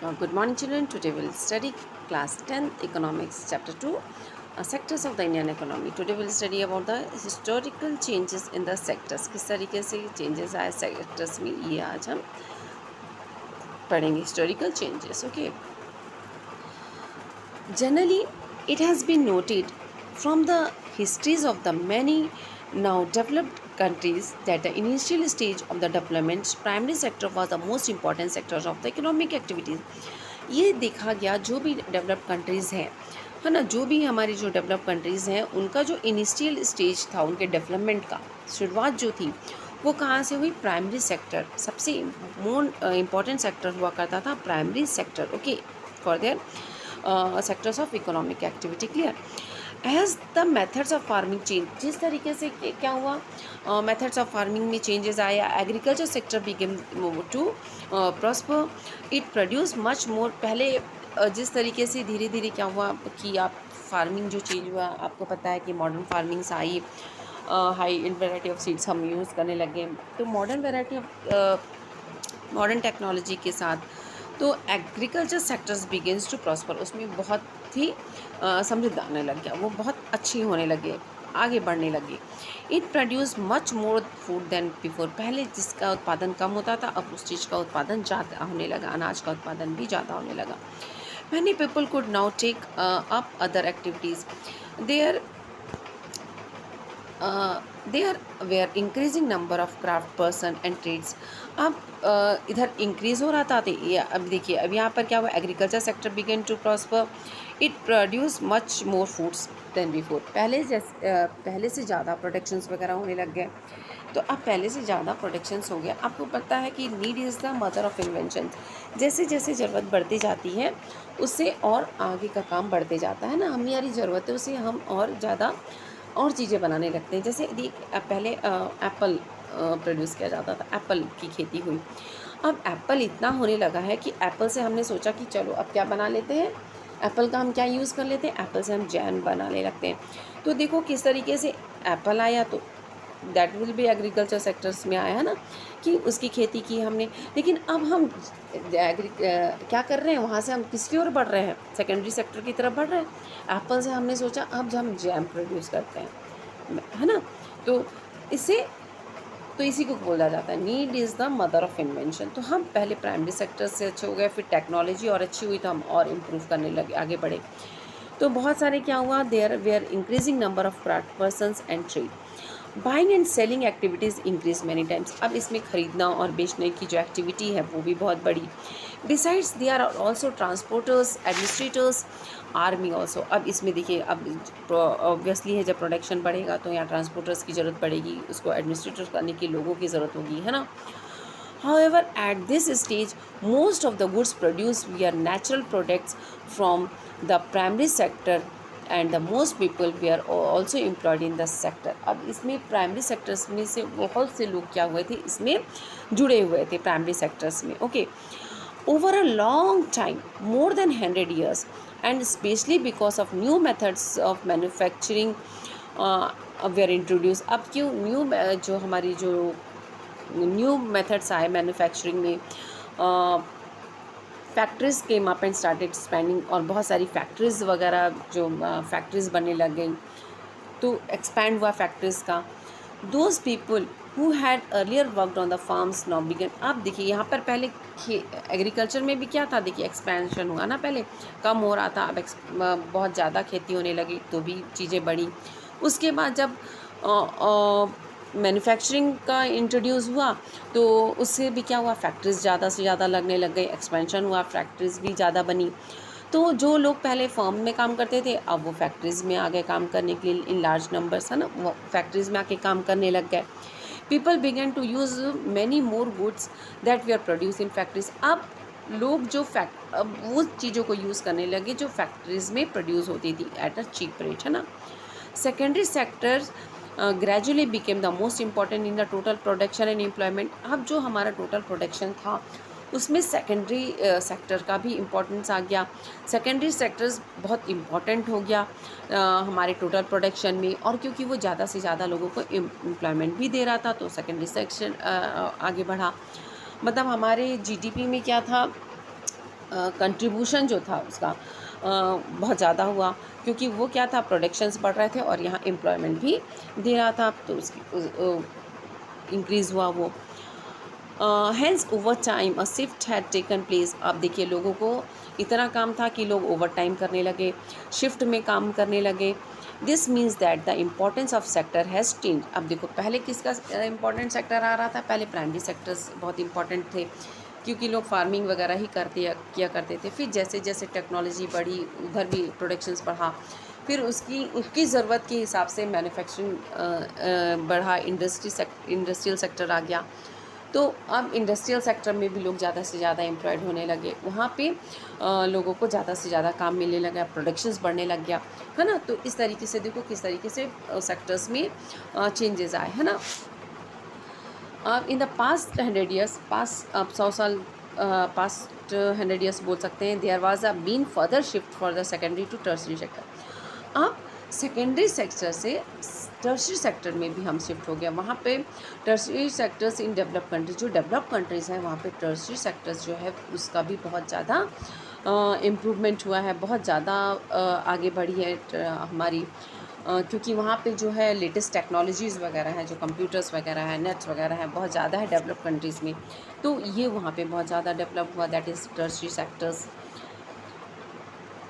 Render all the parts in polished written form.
Good morning, children. Today we'll study class 10th economics chapter 2 sectors of the Indian economy. Today we'll study about the historical changes in the sectors. किस तरीके से changes आए sectors में ये आज हम पढ़ेंगे historical changes. Okay. Generally, it has been noted from the histories of the many now developed countries that the initial stage of the development primary sector was the most important sector of the economic activities. ये देखा गया जो भी develop countries हैं है ना, जो भी हमारी जो डेवलप कंट्रीज़ हैं उनका जो इनिशियल स्टेज था उनके डेवलपमेंट का शुरुआत जो थी वो कहाँ से हुई, प्राइमरी सेक्टर। सबसे मोर इम्पॉर्टेंट सेक्टर हुआ करता था primary sector, okay, for their sectors of economic activity. Clear? As the methods of farming change, जिस तरीके से क्या हुआ, मेथड्स ऑफ फार्मिंग में चेंजेस आया, agriculture sector became to prosper, it produce much more. पहले जिस तरीके से धीरे धीरे क्या हुआ कि आप फार्मिंग जो चेंज हुआ, आपको पता है कि मॉडर्न फार्मिंग्स आई, हाई वैरायटी ऑफ सीड्स हम यूज़ करने लगे, तो modern variety of modern technology के साथ तो agriculture sectors begins to prosper, उसमें बहुत ही समृद्ध आने लग गया, वो बहुत अच्छी होने लगे, आगे बढ़ने लगी। It produce much more food than before, पहले जिसका उत्पादन कम होता था अब उस चीज़ का उत्पादन ज़्यादा होने लगा, अनाज का उत्पादन भी ज़्यादा होने लगा। Many people could now take up other activities, there there were increasing number of craft person and trades. अब इधर इंक्रीज़ हो रहा था, तो ये अब देखिए अब यहाँ पर क्या हुआ, agriculture sector began to prosper, it produce much more foods than before, पहले से ज़्यादा प्रोडक्शंस वगैरह होने लग गए, तो अब पहले से ज़्यादा प्रोडक्शंस हो गया। आपको पता है कि need is the mother of invention, जैसे जैसे ज़रूरत बढ़ती जाती है उससे और आगे का काम बढ़ते जाता है ना, हमारी ज़रूरतों से हम और ज़्यादा और चीज़ें बनाने लगते हैं। जैसे देख पहले एप्पल प्रोड्यूस किया जाता था, एप्पल की खेती हुई, अब एप्पल इतना होने लगा है कि एप्पल से हमने सोचा कि चलो अब क्या बना लेते हैं, एप्पल का हम क्या यूज़ कर लेते हैं, एप्पल से हम जैम बनाने लगते हैं। तो देखो किस तरीके से एप्पल आया, तो दैट विल भी एग्रीकल्चर सेक्टर्स में आया है ना, कि उसकी खेती की हमने। लेकिन अब हम क्या कर रहे हैं, वहाँ से हम किसकी ओर बढ़ रहे हैं, सेकेंडरी सेक्टर की तरफ बढ़ रहे हैं। एप्पल से हमने सोचा अब हम जैम प्रोड्यूस करते हैं, है ना, तो इससे तो इसी को बोला जाता है need is the mother of invention. तो हम पहले प्राइमरी सेक्टर से अच्छे हो गए, फिर टेक्नोलॉजी और अच्छी हुई तो हम और इम्प्रूव करने लगे, आगे बढ़े। तो बहुत सारे क्या हुआ, there were increasing number of craft persons and trade, buying and selling activities increase many times. अब इसमें ख़रीदना और बेचने की जो एक्टिविटी है वो भी बहुत बड़ी। Besides they are also transporters, administrators, army also. अब इसमें देखिए अब ऑब्वियसली है जब प्रोडक्शन बढ़ेगा तो यहाँ ट्रांसपोर्टर्स की ज़रूरत पड़ेगी, उसको एडमिनिस्ट्रेटर करने के लोगों की ज़रूरत होगी, है ना। However, at this stage, most of the goods produced were natural products from the primary sector and the most people were also employed in the sector. अब इसमें प्राइमरी सेक्टर्स में से बहुत से लोग क्या हुए थे, इसमें जुड़े हुए थे प्राइमरी सेक्टर्स में, okay, over a long time, more than 100 years, and especially because of new methods of manufacturing were introduced. अब क्यों न्यू जो हमारी जो न्यू मेथड्स आए मैन्युफैक्चरिंग में, factories came up and started expanding, और बहुत सारी फैक्ट्रीज़ वगैरह जो फैक्ट्रीज़ बनने लग गई, तो एक्सपैंड हुआ फैक्ट्रीज़ का। Those people who had earlier worked on the farms now began. अब देखिए यहाँ पर पहले एग्रीकल्चर में भी क्या था, देखिए एक्सपेंशन हुआ ना, पहले कम हो रहा था, अब बहुत ज़्यादा खेती होने लगी तो भी चीज़ें बढ़ी। उसके बाद जब मैन्युफैक्चरिंग का इंट्रोड्यूस हुआ तो उससे भी क्या हुआ, फैक्ट्रीज़ ज़्यादा से ज़्यादा लगने लग गई, एक्सपेंशन हुआ, फैक्ट्रीज़ भी ज़्यादा बनी। तो जो लोग पहले फर्म में काम करते थे अब वो फैक्ट्रीज़ में आ गए काम करने के लिए इन लार्ज नंबर्स, है ना, वो फैक्ट्रीज़ में आके काम करने लग गए। People began to use many more goods that we are produce in factories. अब लोग जो अब वो चीज़ों को यूज़ करने लगे जो फैक्ट्रीज़ में प्रोड्यूस होती थी एट अ चीप रेट, है ना। Secondary sector gradually became the most important in the total production and employment. अब जो हमारा टोटल प्रोडक्शन था उसमें सेकेंडरी सेक्टर का भी इम्पोर्टेंस आ गया, सेकेंडरी सेक्टर्स बहुत इम्पॉर्टेंट हो गया हमारे टोटल प्रोडक्शन में, और क्योंकि वो ज़्यादा से ज़्यादा लोगों को एम्प्लॉयमेंट भी दे रहा था तो सेकेंडरी सेक्शन आगे बढ़ा। मतलब हमारे जीडीपी में क्या था, कंट्रीब्यूशन जो था उसका बहुत ज़्यादा हुआ, क्योंकि वो क्या था, प्रोडक्शंस बढ़ रहे थे और यहाँ एम्प्लॉयमेंट भी दे रहा था, तो उसकी इंक्रीज़ हुआ वो। Hence over time a shift had taken place. अब देखिए लोगों को इतना काम था कि लोग ओवर टाइम करने लगे, शिफ्ट में काम करने लगे। This means that the importance of sector has change. अब देखो पहले किसका इम्पोर्टेंट सेक्टर आ रहा था, पहले प्राइमरी सेक्टर्स बहुत इंपॉर्टेंट थे, क्योंकि लोग फार्मिंग वगैरह ही किया करते थे। फिर जैसे जैसे टेक्नोलॉजी बढ़ी, उधर भी प्रोडक्शंस बढ़ा, फिर उसकी ज़रूरत के हिसाब से मैन्युफैक्चरिंग बढ़ा, इंडस्ट्रियल सेक्टर आ गया। तो अब इंडस्ट्रियल सेक्टर में भी लोग ज़्यादा से ज़्यादा एम्प्लॉयड होने लगे, वहाँ पे लोगों को ज़्यादा से ज़्यादा काम मिलने लगा, प्रोडक्शंस बढ़ने लग गया, है ना। तो इस तरीके से देखो किस तरीके से सेक्टर्स में चेंजेस आए, है ना। In the past 100 years, past अब 100 साल पास्ट 100 ईयर्स बोल सकते हैं, there was a been further shift for the secondary to tertiary sector. अब सेकेंडरी सेक्टर से टर्सरी सेक्टर में भी हम शिफ्ट हो गया। वहाँ पे tertiary sectors in develop countries, जो डेवलप कंट्रीज़ हैं वहाँ पे टर्सरी सेक्टर्स जो है उसका भी बहुत ज़्यादा इम्प्रूवमेंट हुआ है, बहुत ज़्यादा आगे बढ़ी है हमारी, क्योंकि वहाँ पे जो है लेटेस्ट टेक्नोलॉजीज़ वगैरह हैं, जो कंप्यूटर्स वगैरह हैं, नेट्स वगैरह हैं, बहुत ज़्यादा है डेवलप कंट्रीज़ में। तो ये वहाँ पे बहुत ज़्यादा डेवलप हुआ, that is tertiary sectors.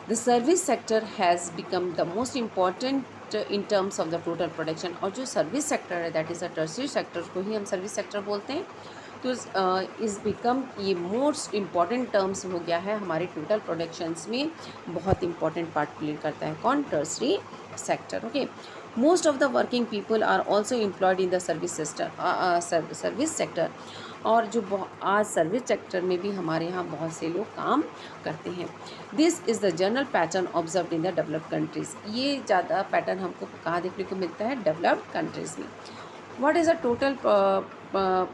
The service sector has become the most important in terms of the total production. और जो सर्विस सेक्टर है that is a tertiary sector को ही हम सर्विस सेक्टर बोलते हैं। तो इज़ बिकम, ये मोस्ट इम्पॉर्टेंट टर्म्स हो गया है हमारे टोटल प्रोडक्शंस में, बहुत इंपॉर्टेंट पार्ट प्ले करता है कौन, tertiary sector. Okay, most of the working people are also employed in the service sector. और जो आज सर्विस सेक्टर में भी हमारे यहाँ बहुत से लोग काम करते हैं। This is the general pattern observe in the developed countries. ये ज़्यादा पैटर्न हमको कहाँ देखने को मिलता है, डेवलप्ड कंट्रीज़ में। What is the total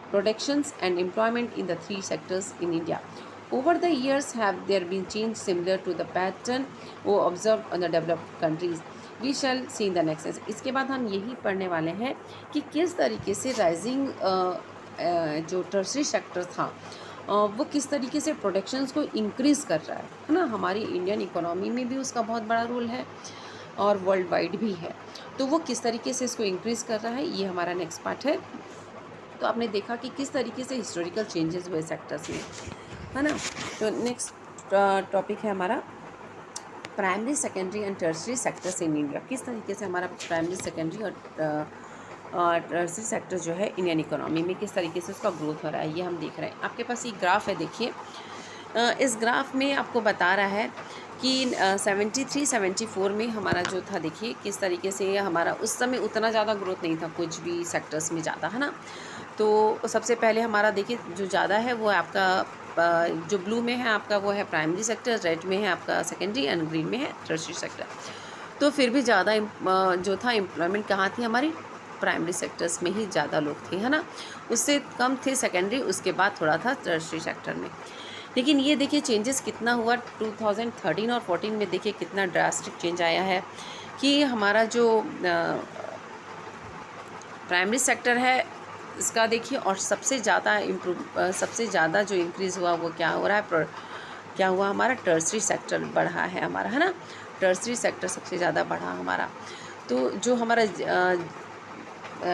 productions and employment in the three sectors in India? Over the years, have there been change similar to the pattern observed on the developed countries? We shall see in the next session. इसके बाद हम यही पढ़ने वाले हैं कि किस तरीके से राइजिंग जो टर्सरी सेक्टर था वो किस तरीके से प्रोडक्शंस को इंक्रीज़ कर रहा है ना। हमारी इंडियन इकोनॉमी में भी उसका बहुत बड़ा रोल है और वर्ल्ड वाइड भी है। तो वो किस तरीके से इसको इंक्रीज़ कर रहा है, ये हमारा नेक्स्ट पार्ट है। तो आपने देखा कि किस तरीके से हिस्टोरिकल चेंजेस हुए सेक्टर्स में, है ना। तो नेक्स्ट टॉपिक है हमारा primary, secondary and tertiary sectors in India. किस तरीके से हमारा प्राइमरी, सेकेंडरी और टर्सरी सेक्टर जो है इंडियन इकोनॉमी में किस तरीके से उसका ग्रोथ हो रहा है, ये हम देख रहे हैं। आपके पास ये ग्राफ है, देखिए इस ग्राफ में आपको बता रहा है कि 73-74 में हमारा जो था, देखिए किस तरीके से हमारा उस समय उतना ज़्यादा ग्रोथ नहीं था कुछ भी सेक्टर्स में ज़्यादा, है ना। तो सबसे पहले हमारा देखिए जो ज़्यादा है वो आपका जो ब्लू में है आपका वो है प्राइमरी सेक्टर, रेड में है आपका सेकेंडरी एंड ग्रीन में है टर्सरी सेक्टर। तो फिर भी ज़्यादा जो था एम्प्लॉयमेंट कहाँ थी, हमारी प्राइमरी सेक्टर्स में ही ज़्यादा लोग थे, है ना। उससे कम थे सेकेंडरी, उसके बाद थोड़ा था टर्सरी सेक्टर में। लेकिन ये देखिए चेंजेस कितना हुआ 2013 और 14 में, देखिए कितना ड्रास्टिक चेंज आया है कि हमारा जो प्राइमरी सेक्टर है इसका देखिए, और सबसे ज़्यादा जो इंक्रीज़ हुआ वो क्या हो रहा है, क्या हुआ, हमारा टर्सरी सेक्टर बढ़ा है हमारा, है ना। टर्सरी सेक्टर सबसे ज़्यादा बढ़ा हमारा। तो जो हमारा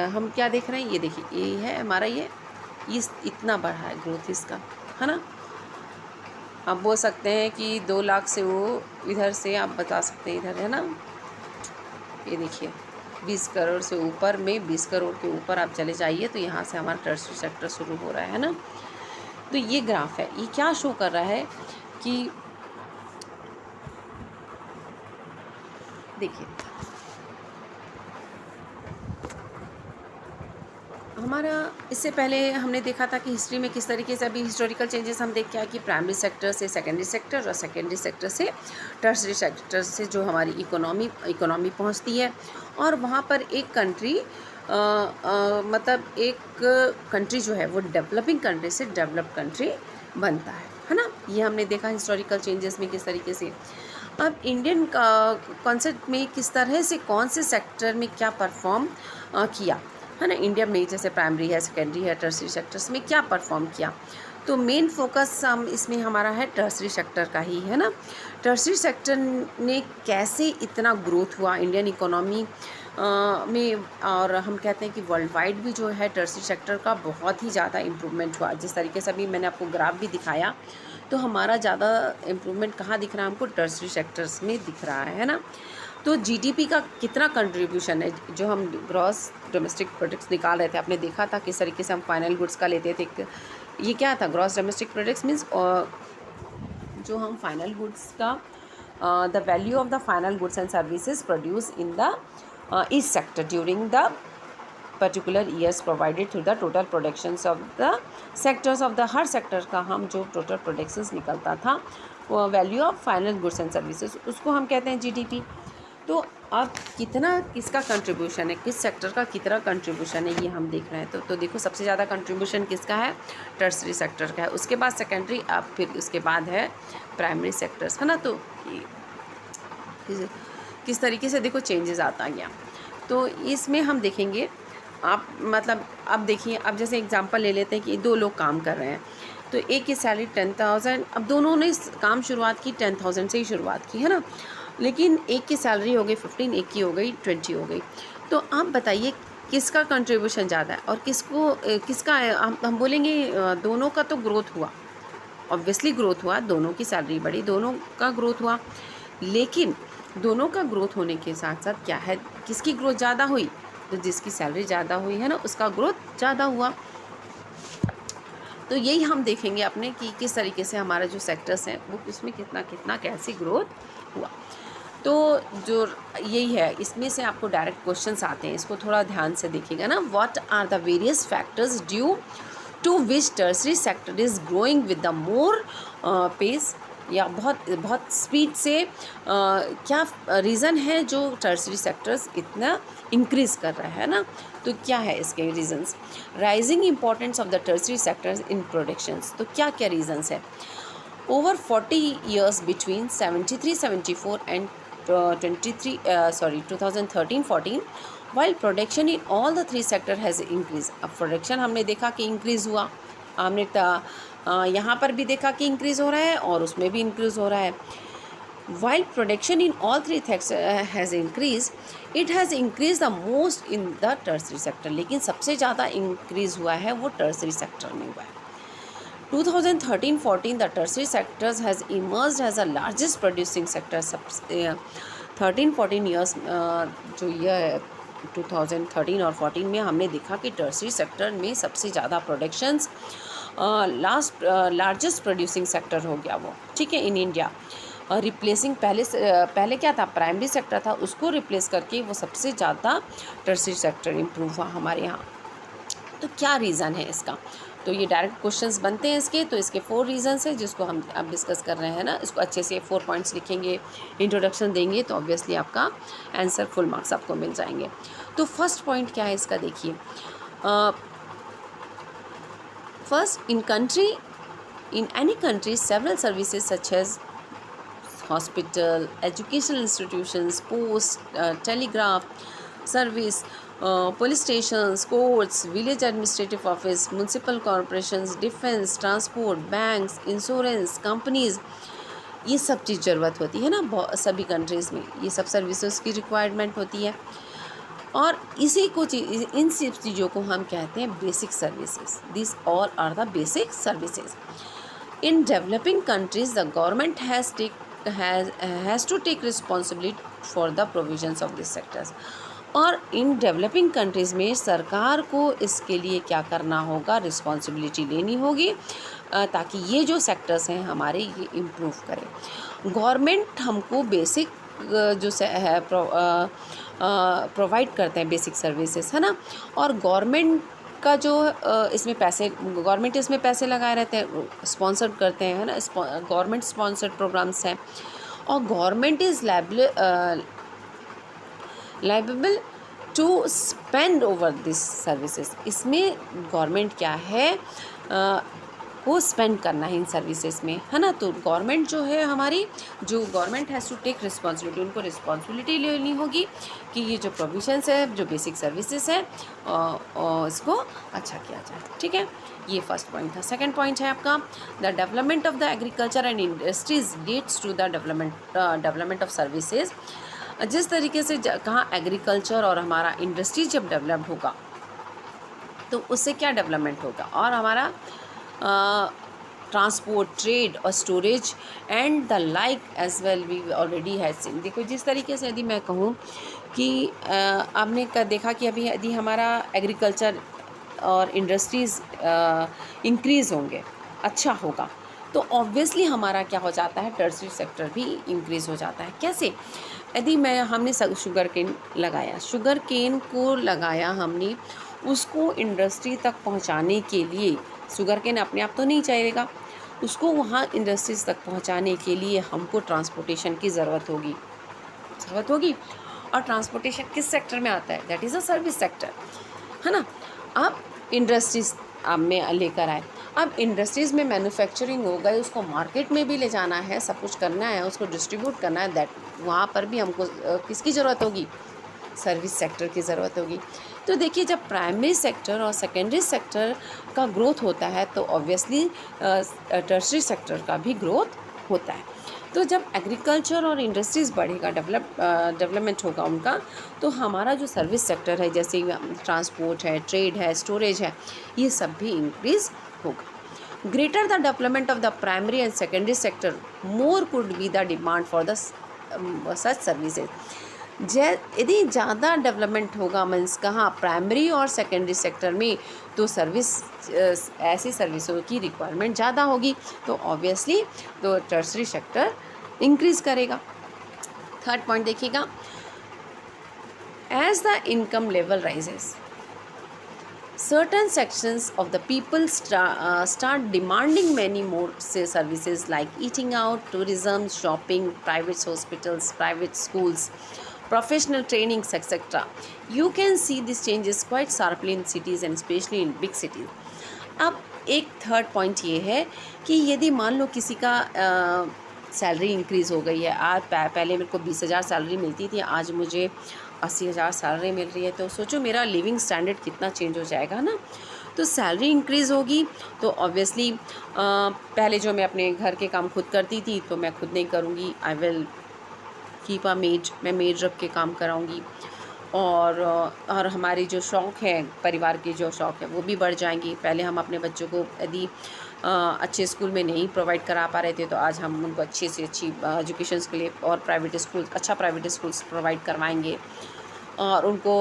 हम क्या देख रहे हैं, ये देखिए ये है हमारा, ये इतना बढ़ा है ग्रोथ इसका, है ना। आप बोल सकते हैं कि 2 लाख से वो इधर से आप बता सकते हैं इधर, है ना। ये देखिए 20 करोड़ से ऊपर में, 20 करोड़ के ऊपर आप चले जाइए तो यहाँ से हमारा टर्सरी सेक्टर शुरू हो रहा है ना। तो ये ग्राफ है, ये क्या शो कर रहा है कि देखिए हमारा इससे पहले हमने देखा था कि हिस्ट्री में किस तरीके से, अभी हिस्टोरिकल चेंजेस हम देख के आए कि प्राइमरी सेक्टर से सेकेंडरी सेक्टर और सेकेंडरी सेक्टर से टर्सरी सेक्टर से जो हमारी इकोनॉमी पहुंचती है, और वहाँ पर एक कंट्री मतलब एक कंट्री जो है वो डेवलपिंग कंट्री से डेवलप्ड कंट्री बनता है ना। ये हमने देखा हिस्टोरिकल चेंजेस में किस तरीके से। अब इंडियन कॉन्सेप्ट में किस तरह से कौन से सेक्टर में क्या परफॉर्म किया, है ना। इंडिया में जैसे प्राइमरी है, सेकेंडरी है, टर्सरी सेक्टर्स में क्या परफॉर्म किया, तो मेन फोकस हम इसमें हमारा है टर्सरी सेक्टर का ही, है ना। टर्सरी सेक्टर ने कैसे इतना ग्रोथ हुआ इंडियन इकोनॉमी में, और हम कहते हैं कि वर्ल्ड वाइड भी जो है टर्सरी सेक्टर का बहुत ही ज़्यादा इम्प्रूवमेंट हुआ। जिस तरीके से अभी मैंने आपको ग्राफ भी दिखाया, तो हमारा ज़्यादा इम्प्रूवमेंट कहाँ दिख रहा है हमको, टर्सरी सेक्टर्स में दिख रहा है ना। तो जीडीपी का कितना कंट्रीब्यूशन है, जो हम ग्रॉस डोमेस्टिक प्रोडक्ट्स निकाल रहे थे, आपने देखा था किस तरीके से हम फाइनल गुड्स का लेते थे। ये क्या था, ग्रॉस डोमेस्टिक प्रोडक्ट्स मीन्स जो हम फाइनल गुड्स का the value of the final goods and services produce in the each sector during the particular years provided through the total productions of the sectors of the, her sector का हम जो total productions निकलता था, वो value of final goods and services, उसको हम कहते हैं जीडीपी। तो अब कितना किसका कंट्रीब्यूशन है, किस सेक्टर का कितना कंट्रीब्यूशन है, ये हम देख रहे हैं। तो देखो सबसे ज़्यादा कंट्रीब्यूशन किसका है, टर्सरी सेक्टर का है, उसके बाद सेकेंडरी, अब फिर उसके बाद है प्राइमरी सेक्टर्स, है ना। तो किस तरीके से देखो चेंजेस आता गया। तो इसमें हम देखेंगे, आप मतलब अब देखिए, अब जैसे एग्जांपल ले लेते हैं कि दो लोग काम कर रहे हैं, तो एक की सैलरी 10,000, अब दोनों ने काम शुरुआत की 10,000 से ही शुरुआत की, है ना। लेकिन एक की सैलरी हो गई 15, एक की हो गई 20 हो गई। तो आप बताइए किसका कंट्रीब्यूशन ज़्यादा है, और किसका हम बोलेंगे दोनों का तो ग्रोथ हुआ, ऑब्वियसली ग्रोथ हुआ, दोनों की सैलरी बढ़ी, दोनों का ग्रोथ हुआ। लेकिन दोनों का ग्रोथ होने के साथ साथ क्या है, किसकी ग्रोथ ज़्यादा हुई, तो जिसकी सैलरी ज़्यादा हुई है ना, उसका ग्रोथ ज़्यादा हुआ। तो यही हम देखेंगे अपने कि किस तरीके से हमारा जो सेक्टर्स हैं वो उसमें कितना कितना कैसी ग्रोथ हुआ। तो जो यही है, इसमें से आपको डायरेक्ट क्वेश्चंस आते हैं, इसको थोड़ा ध्यान से देखिएगा ना। What are the various factors due to which tertiary sector is growing with the more pace, या बहुत बहुत स्पीड से क्या रीज़न है जो टर्सरी सेक्टर्स इतना इंक्रीज़ कर रहा है ना। तो क्या है इसके reasons, rising importance of the tertiary sectors in productions, तो क्या क्या रीजंस है। Over 40 years between 73-74 and 2013-14, while production in all the three sector has increased। अब प्रोडक्शन हमने देखा कि इंक्रीज़ हुआ, हमने यहाँ पर भी देखा कि इंक्रीज़ हो रहा है और उसमें भी इंक्रीज़ हो रहा है। While production in all three sectors has increased, it has increased the most in the tertiary sector, लेकिन सबसे ज़्यादा इंक्रीज़ हुआ है वो टर्सरी सेक्टर में हुआ है। 2013-14 the tertiary sectors has emerged as the largest producing sector। 13-14 years जो ये 2013 और 14 में हमने देखा कि टर्सरी सेक्टर में सबसे ज़्यादा प्रोडक्शंस लार्जेस्ट प्रोड्यूसिंग सेक्टर हो गया वो, ठीक है, इन इंडिया। रिप्लेसिंग पहले क्या था, प्राइमरी सेक्टर था, उसको रिप्लेस करके वो सबसे ज़्यादा टर्सरी सेक्टर इम्प्रूव हुआ हमारे यहाँ। तो क्या रीज़न है इसका, तो ये डायरेक्ट क्वेश्चंस बनते हैं इसके। तो इसके 4 रीजंस हैं जिसको हम अब डिस्कस कर रहे हैं ना। इसको अच्छे से 4 पॉइंट्स लिखेंगे, इंट्रोडक्शन देंगे, तो ऑब्वियसली आपका आंसर फुल मार्क्स आपको मिल जाएंगे। तो फर्स्ट पॉइंट क्या है इसका, देखिए, first, in any country several services such as hospital, educational institutions, post, telegraph service, police stations, courts, village administrative office, municipal corporations, defence, transport, banks, insurance companies, ये सब चीज़ ज़रूरत होती है ना सभी कंट्रीज़ में, ये सब सर्विसेज की रिक्वायरमेंट होती है। और इसी को इन सब चीज़ों को हम कहते हैं basic services. This all are the basic services. In developing countries the government has to take responsibility for the provisions of this sectors. और इन डेवलपिंग कंट्रीज़ में सरकार को इसके लिए क्या करना होगा, रिस्पॉन्सिबिलिटी लेनी होगी, ताकि ये जो सेक्टर्स हैं हमारे ये इम्प्रूव करें। गवर्नमेंट हमको बेसिक जो है प्रोवाइड करते हैं बेसिक सर्विसेज, है ना। और गवर्नमेंट का जो इसमें पैसे, गवर्नमेंट इसमें पैसे लगाए रहते हैं, स्पॉन्सर करते हैं, है ना, गवर्नमेंट स्पॉन्सर्ड प्रोग्राम्स हैं। और government is liable to spend over this services. इसमें गवर्नमेंट क्या है, वो स्पेंड करना है इन सर्विसेज में, है ना। तो गवर्नमेंट जो है हमारी, जो government has to take responsibility, उनको रिस्पॉन्सिबिलिटी लेनी होगी कि ये जो प्रोविजंस है, जो बेसिक सर्विसेज है, इसको अच्छा किया जाए, ठीक है। ये फर्स्ट पॉइंट था। सेकंड पॉइंट है आपका, the development of the agriculture and industries leads to the development of services. जिस तरीके से कहाँ एग्रीकल्चर और हमारा इंडस्ट्री जब डेवलप्ड होगा तो उससे क्या डेवलपमेंट होगा, और हमारा ट्रांसपोर्ट, ट्रेड और storage and the like as well we already has seen. देखो जिस तरीके से यदि मैं कहूँ कि आपने देखा कि अभी यदि हमारा एग्रीकल्चर और इंडस्ट्रीज़ इंक्रीज़ होंगे, अच्छा होगा, तो ऑब्वियसली हमारा क्या हो जाता है, टर्शरी सेक्टर भी इंक्रीज़ हो जाता है। कैसे? यदि हमने शुगर केन लगाया, शुगर केन को लगाया हमने, उसको इंडस्ट्री तक पहुंचाने के लिए, शुगर केन अपने आप तो नहीं चलेगा, उसको वहाँ इंडस्ट्रीज़ तक पहुंचाने के लिए हमको ट्रांसपोर्टेशन की ज़रूरत होगी। और ट्रांसपोर्टेशन किस सेक्टर में आता है? That is a service sector, है ना। अब इंडस्ट्रीज़ अब में लेकर आए, अब इंडस्ट्रीज़ में मैन्युफैक्चरिंग हो गई, उसको मार्केट में भी ले जाना है, सब कुछ करना है, उसको डिस्ट्रीब्यूट करना है, दैट वहाँ पर भी हमको किसकी ज़रूरत होगी? सर्विस सेक्टर की ज़रूरत होगी। तो देखिए जब प्राइमरी सेक्टर और सेकेंडरी सेक्टर का ग्रोथ होता है तो ऑब्वियसली टर्शरी सेक्टर का भी ग्रोथ होता है। तो जब एग्रीकल्चर और इंडस्ट्रीज़ बढ़ेगा, डेवलपमेंट होगा उनका, तो हमारा जो सर्विस सेक्टर है, जैसे ट्रांसपोर्ट है, ट्रेड है, स्टोरेज है, ये सब भी इंक्रीज़ होगा। Greater the development of the primary and secondary sector, more could be the demand for the such services. यदि ज़्यादा डेवलपमेंट होगा, मीन्स कहाँ, प्राइमरी और सेकेंडरी सेक्टर में, तो ऐसी सर्विसों की रिक्वायरमेंट ज़्यादा होगी, तो ऑब्वियसली तो टर्शरी सेक्टर इंक्रीज़ करेगा। थर्ड पॉइंट देखिएगा, as the income level rises, certain sections of the people start demanding many more services like eating out, tourism, shopping, private hospitals, private schools, professional trainings, etc. You can see these changes quite sharply in cities and especially in big cities. अब एक third point ये है कि यदि मान लो किसी का salary increase हो गई है, आज पहले मेरे को 20,000 सैलरी मिलती थी, आज मुझे 80,000 सैलरी मिल रही है, तो सोचो मेरा लिविंग स्टैंडर्ड कितना चेंज हो जाएगा ना। तो सैलरी इंक्रीज़ होगी तो ऑब्वियसली पहले जो मैं अपने घर के काम खुद करती थी तो मैं खुद नहीं करूँगी, I will keep a made, मैं मेड रख के काम कराऊँगी। और हमारी जो शौक़ है, परिवार के जो शौक़ है वो भी बढ़ जाएंगी। पहले हम अपने बच्चों को यदि अच्छे स्कूल में नहीं प्रोवाइड करा पा रहे थे तो आज हम उनको अच्छी से अच्छी एजुकेशन के लिए और अच्छा प्राइवेट स्कूल्स प्रोवाइड करवाएंगे। और उनको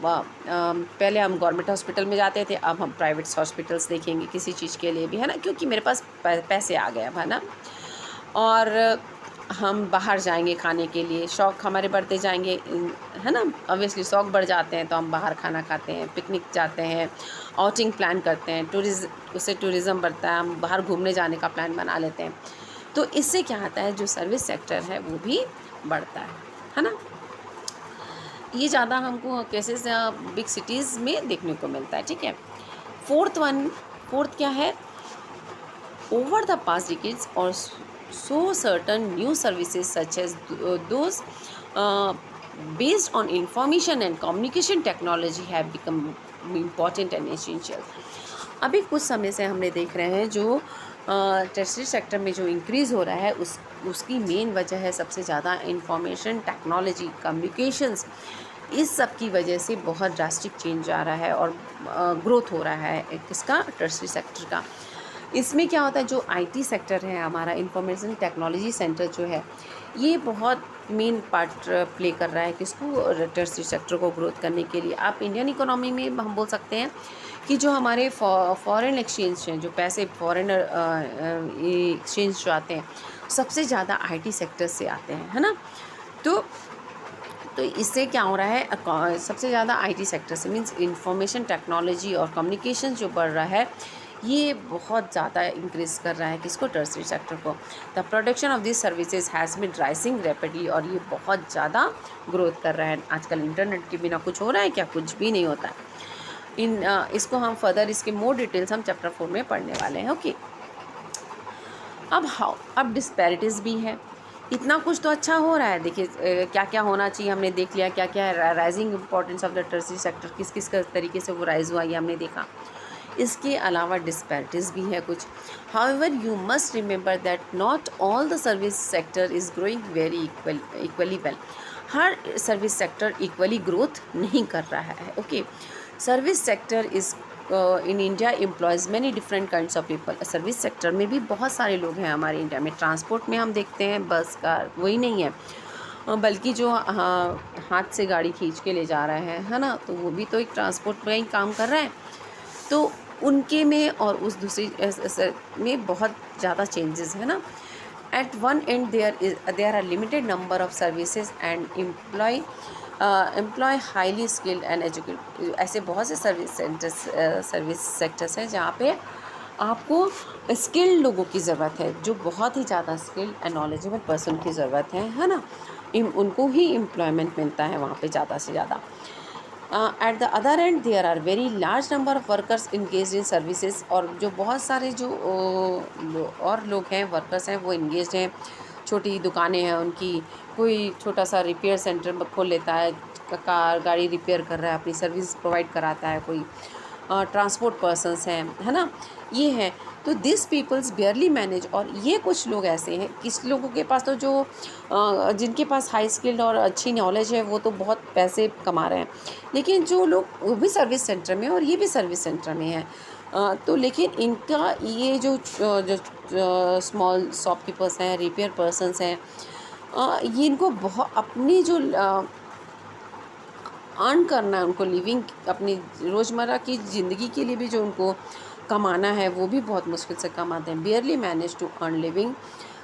पहले हम गवर्नमेंट हॉस्पिटल में जाते थे, अब हम प्राइवेट हॉस्पिटल्स देखेंगे किसी चीज़ के लिए भी, है ना, क्योंकि मेरे पास पैसे आ गए अब, है ना। और हम बाहर जाएंगे खाने के लिए, शौक़ हमारे बढ़ते जाएंगे, है ना। ऑब्वियसली शौक़ बढ़ जाते हैं तो हम बाहर खाना खाते हैं, पिकनिक जाते हैं, आउटिंग प्लान करते हैं, उससे टूरिज़्म बढ़ता है, हम बाहर घूमने जाने का प्लान बना लेते हैं। तो इससे क्या आता है, जो सर्विस सेक्टर है वो भी बढ़ता है ना। ये ज़्यादा हमको केसेस बिग सिटीज़ में देखने को मिलता है, ठीक है। फोर्थ क्या है, ओवर द पास्ट डिकेड्स और so certain new services such as those based on information and communication technology have become important and essential. अभी कुछ समय से हमने देख रहे हैं जो टर्शरी सेक्टर में जो इंक्रीज़ हो रहा है उसकी मेन वजह है सबसे ज़्यादा इंफॉर्मेशन टेक्नोलॉजी, कम्युनिकेशंस, इस सब की वजह से बहुत ड्रास्टिक चेंज आ रहा है और ग्रोथ हो रहा है किसका, टर्शरी सेक्टर का। इसमें क्या होता है, जो आईटी सेक्टर है हमारा, इंफॉर्मेशन टेक्नोलॉजी सेंटर जो है, ये बहुत मेन पार्ट प्ले कर रहा है किसको, टर्शरी सेक्टर को ग्रोथ करने के लिए। आप इंडियन इकोनॉमी में हम बोल सकते हैं कि जो हमारे फॉरेन एक्सचेंज हैं, जो पैसे फॉरेन एक्सचेंज जो आते हैं, सबसे ज़्यादा आईटी सेक्टर से आते हैं, है ना। तो इससे क्या हो रहा है, सबसे ज़्यादा आईटी सेक्टर से, मीन्स इंफॉर्मेशन टेक्नोलॉजी और कम्युनिकेशन जो बढ़ रहा है, ये बहुत ज़्यादा इंक्रीज़ कर रहा है किसको, टर्शरी सेक्टर को। The production of this services has been rising rapidly, और ये बहुत ज़्यादा ग्रोथ कर रहा है। आजकल इंटरनेट के बिना कुछ हो रहा है क्या? कुछ भी नहीं होता है। इसको हम फर्दर, इसके मोर डिटेल्स हम चैप्टर 4 में पढ़ने वाले हैं, ओके। अब डिस्पैरिटीज़ भी है। इतना कुछ तो अच्छा हो रहा है, देखिए क्या क्या होना चाहिए हमने देख लिया, क्या क्या है rising importance of the tertiary sector, किस किस का तरीके से वो राइज हुआ ये हमने देखा। इसके अलावा डिस्पैरिटीज़ भी है कुछ। However you must remember that not all the service sector is growing very equally well. Her service sector equally growth नहीं कर रहा है। Okay, service sector is in India employees many different kinds of people. Service sector में भी बहुत सारे लोग हैं हमारे इंडिया में। ट्रांसपोर्ट में हम देखते हैं बस कार वही नहीं है, बल्कि जो हाथ से गाड़ी खींच के ले जा रहे हैं, है ना, तो वो भी तो एक ट्रांसपोर्ट में ही काम कर रहा है। तो उनके में और उस दूसरी में बहुत ज़्यादा चेंजेस है ना। At one end there are limited number of services and employ highly skilled and educated. ऐसे बहुत से सर्विस सेक्टर्स हैं जहाँ पे आपको स्किल्ड लोगों की ज़रूरत है, जो बहुत ही ज़्यादा स्किल्ड एंड नॉलेजेबल पर्सन की ज़रूरत है ना। उनको ही एम्प्लॉयमेंट मिलता है वहाँ पे ज़्यादा से ज़्यादा। At the other end there are very large number of workers engage in services. और जो बहुत सारे जो और लोग हैं, वर्कर्स हैं, वो इंगेज हैं। छोटी दुकानें हैं उनकी, कोई छोटा सा रिपेयर सेंटर खोल लेता है, कार गाड़ी रिपेयर कर रहा है, अपनी सर्विस प्रोवाइड कराता है। कोई ट्रांसपोर्ट पर्सन्स हैं, है ना, ये हैं। तो दिस पीपल्स बियरली मैनेज। और ये कुछ लोग ऐसे हैं, किस लोगों के पास तो जो जिनके पास हाई स्किल्ड और अच्छी नॉलेज है वो तो बहुत पैसे कमा रहे हैं, लेकिन जो लोग वो भी सर्विस सेंटर में और ये भी सर्विस सेंटर में है, तो लेकिन इनका ये जो स्मॉल शॉपकीपर्स हैं, रिपेयर पर्सन्स हैं, ये इनको बहुत अपनी जो अर्न करना है, उनको लिविंग अपनी रोज़मर्रा की ज़िंदगी के लिए भी जो उनको कमाना है वो भी बहुत मुश्किल से कमाते हैं। Barely manage to earn living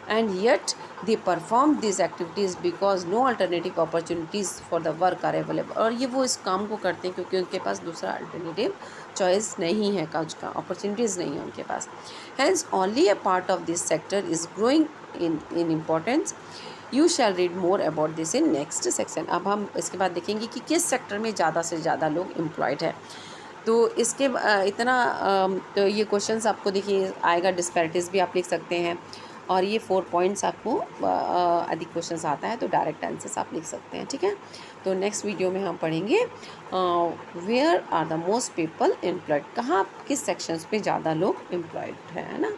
and yet they perform this activities because no alternative opportunities for the work are available. और ये वो इस काम को करते हैं क्योंकि उनके पास दूसरा अल्टरनेटिव चॉइस नहीं है, काज का अपॉर्चुनिटीज़ नहीं है उनके पास। Hence only a part of this sector is growing in importance. You shall read more about this in next section. अब हम इसके बाद देखेंगे कि किस सेक्टर में ज़्यादा से ज़्यादा लोग एम्प्लॉयड है। तो इसके तो ये क्वेश्चंस आपको देखिए आएगा, डिस्पैरिटीज़ भी आप लिख सकते हैं। और ये 4 पॉइंट्स आपको अधिक क्वेश्चंस आता है तो डायरेक्ट आंसर्स आप लिख सकते हैं, ठीक है। तो नेक्स्ट वीडियो में हम पढ़ेंगे where are the most people employed, कहाँ किस सेक्शंस पे ज़्यादा लोग एम्प्लॉयड है ना।